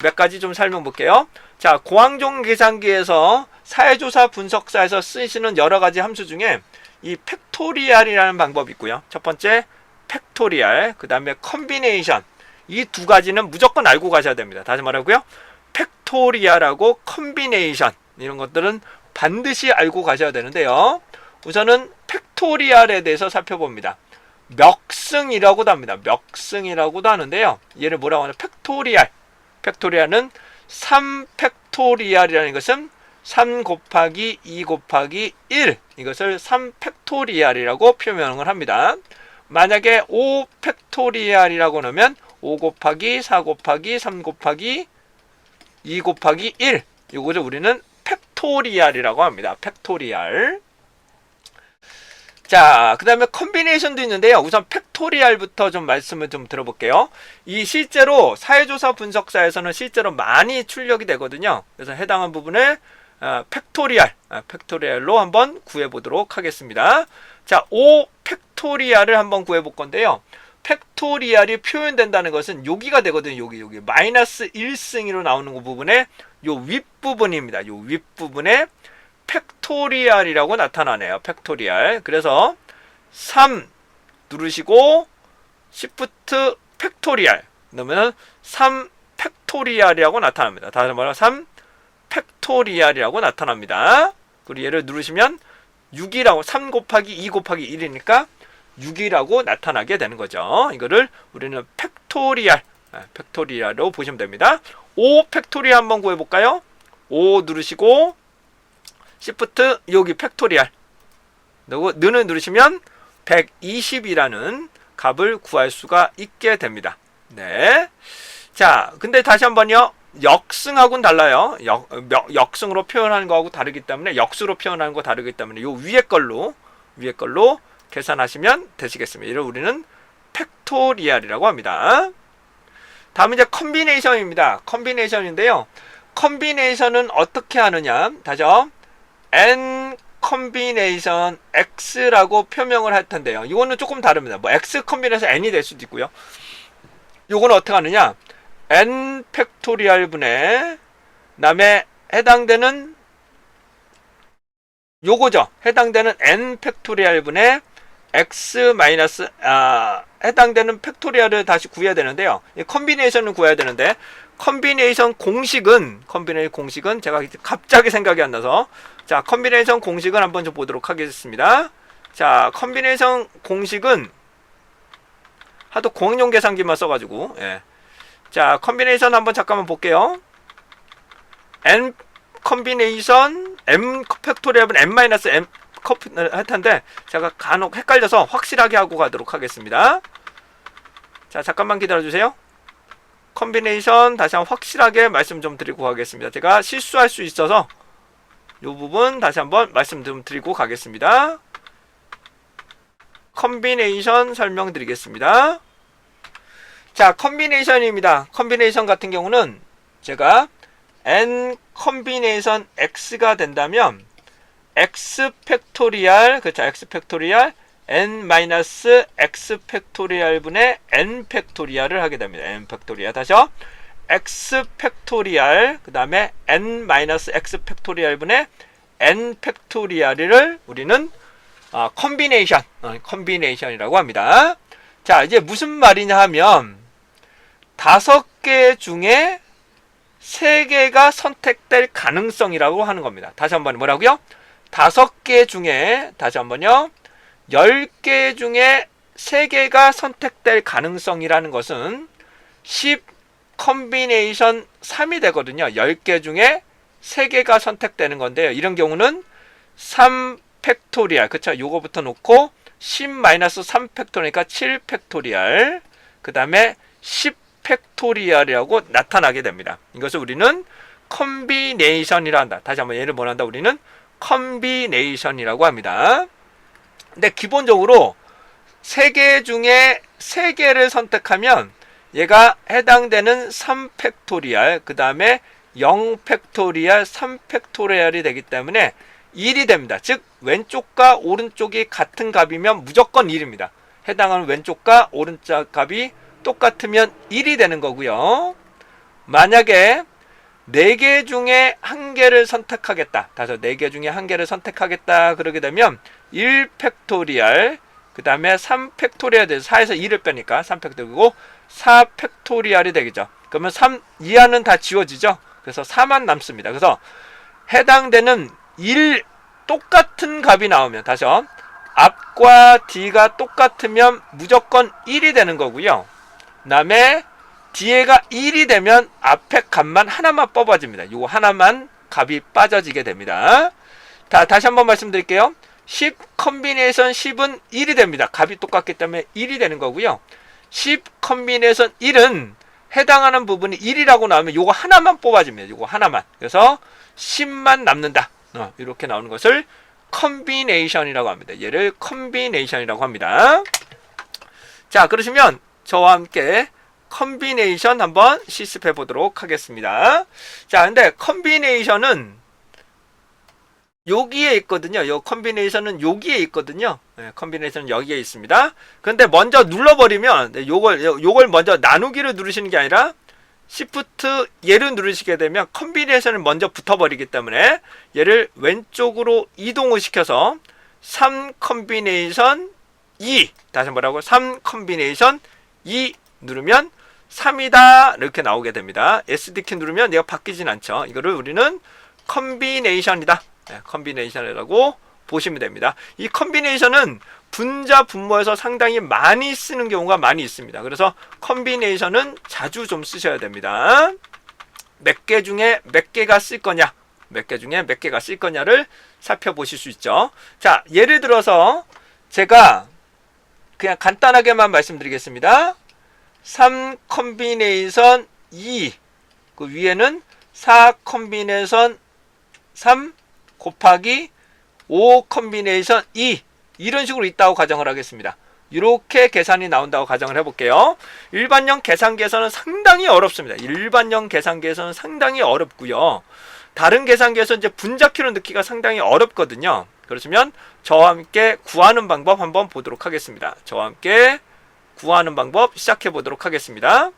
몇 가지 좀 설명볼게요. 자, 고항종 계산기에서 사회조사 분석사에서 쓰시는 여러 가지 함수 중에 이 팩토리얼이라는 방법이 있고요. 첫 번째 팩토리얼, 그 다음에 컨비네이션. 이 두 가지는 무조건 알고 가셔야 됩니다. 다시 말하고요. 팩토리얼하고 컨비네이션, 이런 것들은 반드시 알고 가셔야 되는데요. 우선은 팩토리얼에 대해서 살펴봅니다. 멱승이라고도 합니다. 멱승이라고도 하는데요. 얘를 뭐라고 하냐? 팩토리얼. 팩토리얼은 3팩토리얼이라는 것은 3 곱하기 2 곱하기 1, 이것을 3팩토리얼이라고 표명을 합니다. 만약에 5팩토리얼이라고 넣으면 5 곱하기 4 곱하기 3 곱하기 2 곱하기 1, 이거를 우리는 팩토리얼이라고 합니다. 팩토리얼. 자, 그 다음에 컨비네이션도 있는데요. 우선 팩토리얼부터 좀 말씀을 좀 들어볼게요. 이 실제로 사회조사 분석사에서는 실제로 많이 출력이 되거든요. 그래서 해당한 부분을 팩토리얼로 한번 구해보도록 하겠습니다. 자, 5 팩토리얼을 한번 구해볼 건데요. 팩토리얼이 표현된다는 것은 여기가 되거든요. 여기 마이너스 1승으로 나오는 그 부분에 요 윗부분입니다. 요 윗부분에 팩토리얼이라고 나타나네요. 팩토리얼. 그래서 3 누르시고 Shift 팩토리얼 넣으면 3 팩토리얼이라고 나타납니다. 다시 말해 3 팩토리얼이라고 나타납니다. 그리고 얘를 누르시면 6이라고, 3 곱하기 2 곱하기 1이니까 6이라고 나타나게 되는 거죠. 이거를 우리는 팩토리얼로 보시면 됩니다. 5 팩토리얼 한번 구해볼까요? 5 누르시고 Shift 여기 팩토리얼 너는 누르시면 120이라는 값을 구할 수가 있게 됩니다. 네. 자, 근데 다시 한번요. 역승하고는 달라요. 역승으로 표현하는 거하고 다르기 때문에, 역수로 표현하는 거 다르기 때문에 요 위에 걸로 계산하시면 되시겠습니다. 이를 우리는 팩토리얼이라고 합니다. 다음은 이제 컨비네이션입니다. 컨비네이션인데요. 컨비네이션은 어떻게 하느냐? 다죠. n 컨비네이션 x라고 표명을 할 텐데요. 이거는 조금 다릅니다. 뭐 x 컨비네이션 n이 될 수도 있고요. 이거는 어떻게 하느냐? n 팩토리얼 분의 남에 해당되는 요거죠. 해당되는 n 팩토리얼 분의 x 마이너스 해당되는 팩토리얼을 다시 구해야 되는데요. 컨비네이션을 구해야 되는데, 컨비네이션 공식은 제가 갑자기 생각이 안 나서, 자, 컨비네이션 공식을 한번 좀 보도록 하겠습니다. 자, 컨비네이션 공식은 하도 공용 계산기만 써가지고, 예. 자, 컨비네이션 한번 잠깐만 볼게요. n 컨비네이션 m 팩토리얼은 n 마이너스 m 할 텐데 제가 간혹 헷갈려서 확실하게 하고 가도록 하겠습니다. 자, 잠깐만 기다려주세요. 컨비네이션 다시 한번 확실하게 말씀 좀 드리고 가겠습니다. 제가 실수할 수 있어서 이 부분 다시 한번 말씀 좀 드리고 가겠습니다. 컨비네이션 설명드리겠습니다. 자, 컨비네이션입니다. 컨비네이션 같은 경우는 제가 n 컨비네이션 x가 된다면 x 팩토리얼, 그렇죠, x 팩토리얼 n 마이너스 x 팩토리얼 분의 n 팩토리얼을 하게 됩니다. n 팩토리얼. 다시요. x 팩토리얼 그 다음에 n 마이너스 x 팩토리얼 분의 n 팩토리얼을 우리는 컨비네이션이라고 합니다. 자, 이제 무슨 말이냐 하면 5개 중에 3개가 선택될 가능성이라고 하는 겁니다. 다시 한번 뭐라고요? 5개 중에, 다시 한번요, 10개 중에 3개가 선택될 가능성이라는 것은 10 컨비네이션 3이 되거든요. 10개 중에 3개가 선택되는 건데요. 이런 경우는 3 팩토리얼, 그쵸? 요거부터 놓고 10-3 팩토리니까 7 팩토리얼, 그 다음에 10 팩토리얼이라고 나타나게 됩니다. 이것을 우리는 컨비네이션이라 한다. 다시 한번 얘를 뭐라 한다? 우리는 컨비네이션이라고 합니다. 근데 기본적으로 3개 중에 3개를 선택하면 얘가 해당되는 3 팩토리얼, 그 다음에 0 팩토리얼, 3 팩토리얼이 되기 때문에 1이 됩니다. 즉 왼쪽과 오른쪽이 같은 값이면 무조건 1입니다. 해당하는 왼쪽과 오른쪽 값이 똑같으면 1이 되는 거고요. 만약에 4개 중에 1개를 선택하겠다. 다시 4개 중에 1개를 선택하겠다. 그러게 되면 1팩토리얼, 그 다음에 3팩토리얼이 돼서 4에서 2를 빼니까 3팩토리얼이고 4팩토리얼이 되겠죠. 그러면 3 이하는 다 지워지죠. 그래서 4만 남습니다. 그래서 해당되는 1 똑같은 값이 나오면 다시요. 앞과 뒤가 똑같으면 무조건 1이 되는 거고요. 그 다음에 뒤에가 1이 되면 앞에 값만 하나만 뽑아집니다. 요거 하나만 값이 빠져지게 됩니다. 다시 한번 말씀드릴게요. 10 컨비네이션 10은 1이 됩니다. 값이 똑같기 때문에 1이 되는 거고요. 10 컨비네이션 1은 해당하는 부분이 1이라고 나오면 요거 하나만 뽑아집니다. 요거 하나만. 그래서 10만 남는다. 이렇게 나오는 것을 컨비네이션이라고 합니다. 얘를 컨비네이션이라고 합니다. 자, 그러시면 저와 함께 컨비네이션 한번 실습해 보도록 하겠습니다. 자, 근데 컨비네이션은 여기에 있거든요. 요 컨비네이션은 여기에 있거든요. 네, 컨비네이션은 여기에 있습니다. 근데 먼저 눌러버리면 요걸 먼저 나누기를 누르시는 게 아니라 Shift 얘를 누르시게 되면 컨비네이션을 먼저 붙어버리기 때문에 얘를 왼쪽으로 이동을 시켜서 3 컨비네이션 2 다시 뭐라고 3 컨비네이션 2 누르면 3이다 이렇게 나오게 됩니다. SD키 누르면 얘가 바뀌진 않죠. 이거를 우리는 컨비네이션이다. 네, 컨비네이션이라고 보시면 됩니다. 이 컨비네이션은 분자 분모에서 상당히 많이 쓰는 경우가 많이 있습니다. 그래서 컨비네이션은 자주 좀 쓰셔야 됩니다. 몇 개 중에 몇 개가 쓸 거냐, 몇 개 중에 몇 개가 쓸 거냐를 살펴보실 수 있죠. 자, 예를 들어서 제가 그냥 간단하게만 말씀드리겠습니다. 3 컨비네이션 2, 그 위에는 4 컨비네이션 3 곱하기 5 컨비네이션 2 이런 식으로 있다고 가정을 하겠습니다. 이렇게 계산이 나온다고 가정을 해볼게요. 일반형 계산기에서는 상당히 어렵습니다. 일반형 계산기에서는 상당히 어렵고요. 다른 계산기에서 이제 분자키로 넣기가 상당히 어렵거든요. 그렇다면 저와 함께 구하는 방법 한번 보도록 하겠습니다. 저와 함께 구하는 방법 시작해 보도록 하겠습니다.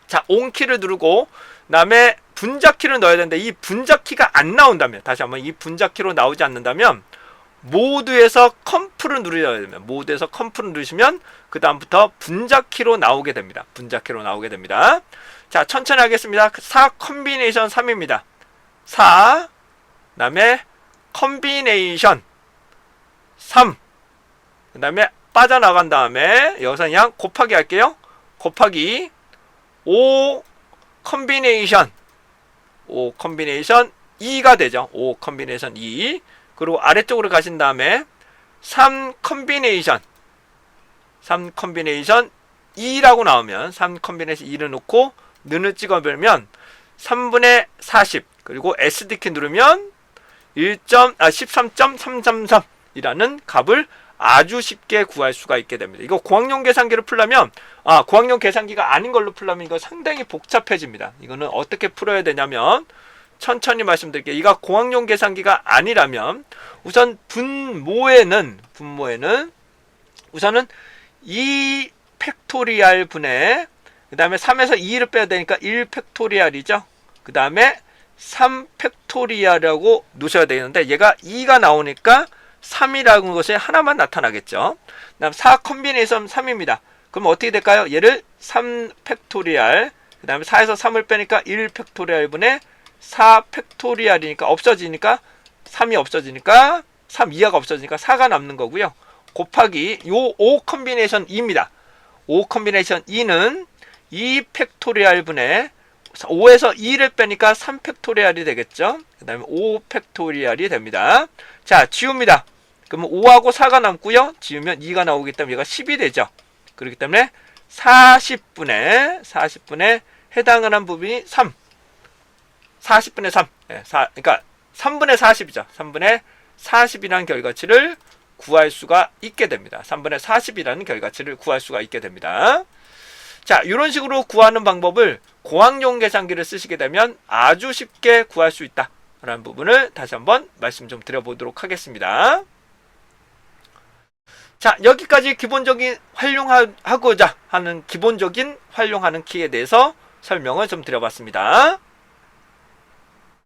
자, ON키를 누르고 그다음에 분자키를 넣어야 되는데 이 분자키가 안 나온다면, 다시 한번 이 분자키로 나오지 않는다면 모드에서 컴프를 누르셔야 됩니다. 모드에서 컴프를 누르시면 그 다음부터 분자키로 나오게 됩니다. 분자키로 나오게 됩니다. 자, 천천히 하겠습니다. 4 컨비네이션 3입니다. 4, 그 다음에 컨비네이션 3, 그 다음에 빠져나간 다음에 여기서 그냥 곱하기 할게요. 곱하기 5 컨비네이션 5 컨비네이션 2가 되죠. 5 컨비네이션 2. 그리고 아래쪽으로 가신 다음에 3 컨비네이션 2라고 나오면 3 컨비네이션 2를 놓고 눈을 찍어보면 3분의 40 그리고 SD키 누르면 13.333 이라는 값을 아주 쉽게 구할 수가 있게 됩니다. 이거 고학용 계산기를 풀려면 고학용 계산기가 아닌 걸로 풀려면 이거 상당히 복잡해집니다. 이거는 어떻게 풀어야 되냐면 천천히 말씀드릴게요. 이가 고학용 계산기가 아니라면 우선 분모에는 우선은 2 팩토리얼 분의 그 다음에 3에서 2를 빼야 되니까 1 팩토리얼이죠. 그 다음에 3 팩토리얼이라고 놓으셔야 되는데 얘가 2가 나오니까 3이라는 것이 하나만 나타나겠죠. 그 다음 4 컨비네이션 3입니다. 그럼 어떻게 될까요? 얘를 3 팩토리얼 그 다음에 4에서 3을 빼니까 1 팩토리얼 분의 4 팩토리얼이니까 없어지니까 3이 없어지니까 3 이하가 없어지니까 4가 남는 거고요. 곱하기 요 5 컨비네이션 2입니다. 5 컨비네이션 2는 2 팩토리얼 분의 5에서 2를 빼니까 3 팩토리얼이 되겠죠. 그 다음에 5 팩토리얼이 됩니다. 자, 지웁니다. 그러면 5하고 4가 남고요. 지우면 2가 나오기 때문에 얘가 10이 되죠. 그렇기 때문에 40분에 해당하는 부분이 3. 40분의 3. 그러니까 3분의 40이죠. 3분의 40이라는 결과치를 구할 수가 있게 됩니다. 3분의 40이라는 결과치를 구할 수가 있게 됩니다. 자, 이런 식으로 구하는 방법을 고학용 계산기를 쓰시게 되면 아주 쉽게 구할 수 있다 라는 부분을 다시 한번 말씀 좀 드려보도록 하겠습니다. 자, 여기까지 기본적인 활용하고자 하는 기본적인 활용하는 키에 대해서 설명을 좀 드려봤습니다.